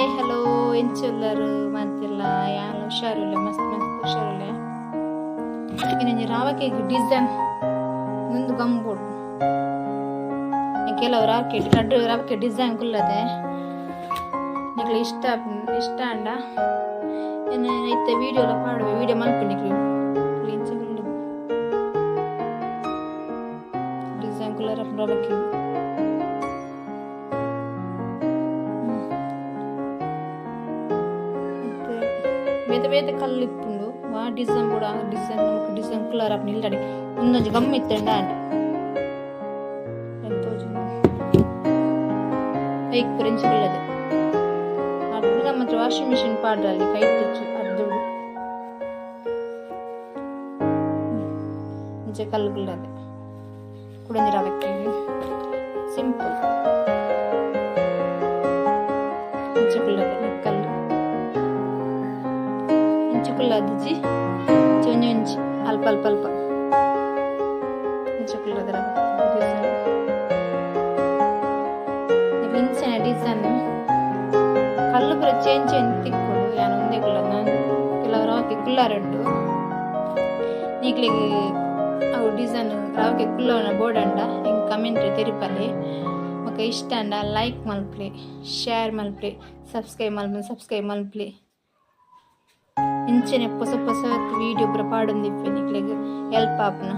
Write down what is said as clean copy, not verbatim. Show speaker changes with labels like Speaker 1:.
Speaker 1: Hi hello ಎಂಚುಲ್ಲರು ಮಾತಿಲ್ಲ ಯಾರು ಹುಷಾರಿಲ್ಲ ಮಸ್ತ್ ಹುಷಾರಿಲ್ಲ ಇನ್ನೊಂದು ರಾವಕ್ಕೆ ಡಿಸೈನ್ ಮುಂದೆ ಗಂಬೋಡು ಕೆಲವು ರಾವಕ್ಕೆ ಡಿಸೈನ್ ಕುಲ್ಲದೆ ನಿಮಗೆ ಇಷ್ಟ ಅಂಡ ಏನು ಐತೆ ವೀಡಿಯೋಲ ಪಾಡುವೆ ವೀಡಿಯೋ ಮಲ್ಪನಿಕ್ರಿ ಡಿಸೈನ್ ಕುಲ್ಲರ ರಾವಕ್ಕೆ ಬೇತೆ ಕಲ್ಲು ಇಪ್ಪುಂಡು ಆ ಡಿಸೈನ್ ಕೂಡ ಡಿಸೈನ್ ಕಲರ್ ಅಪ್ ನಿಲ್ದಾಡಿ ಒಂದೊಂದು ಗಮ್ಮ ಇತ್ತಂಡ ಕೈಗೆ ಪುರಿಂಚು ಬಿಲ್ಲದೆ ಅದು ನಮ್ಮ ಹತ್ರ ವಾಷಿಂಗ್ ಮಿಷಿನ್ ಪಾಡ್ರಲ್ಲಿ ಕೈ ತೆಚ್ಚು ಅದು ಮುಂಚೆ ಕಲ್ಲುಗಳದೆ ಕುಡಂದಿರಬೇಕು ಸಿಂಪಲ್ ಮುಂಚೆ ಬಿಲ್ಲದೆ ಕಲ್ಲು ಚಿಕ್ಕುಳ್ಳಾದಿಜ್ಜಿ ಒಂಚಿ ಅಲ್ಪ ಚಿಕ್ಕುಳ್ಳದರ ಇಂಚಿನ ಡಿಸೈನ್ ಕಲ್ಲು ಪೂರ ಚೇಂಜ್ ತಿಕ್ಕೊಡು ಯಾನು ಒಂದೇ ಕುಲ್ಲ ನಾನು ಕೆಲವು ರಾವಕ್ಕೆ ಕುಲ್ಲಾರುಂಟು ಈಗಲಿಗೆ ಅವು ಡಿಸೈನ್ ರಾವಕ್ಕೆ ಕುಲ್ಲವನ ಬೋರ್ಡ್ ಅಂಡ ಹಿಂಗೆ ಕಮೆಂಟ್ ತೆರಿಪಲ್ಲಿ ಮಕ್ಕ ಇಷ್ಟ ಅಂಡ ಲೈಕ್ ಮಲ್ಪ್ಲಿ ಶೇರ್ ಮಲ್ಪ್ಲಿ ಸಬ್ಸ್ಕ್ರೈಬ್ ಮಲ್ಪ್ಲಿ ಇಂಚನೆ ಹೊಸ ವೀಡಿಯೋ ಪಾಡೊಂದಿಪ್ಪೆ ನಿಕ್ಲೆಗ್ ಹೆಲ್ಪ್ ಆಪುನ.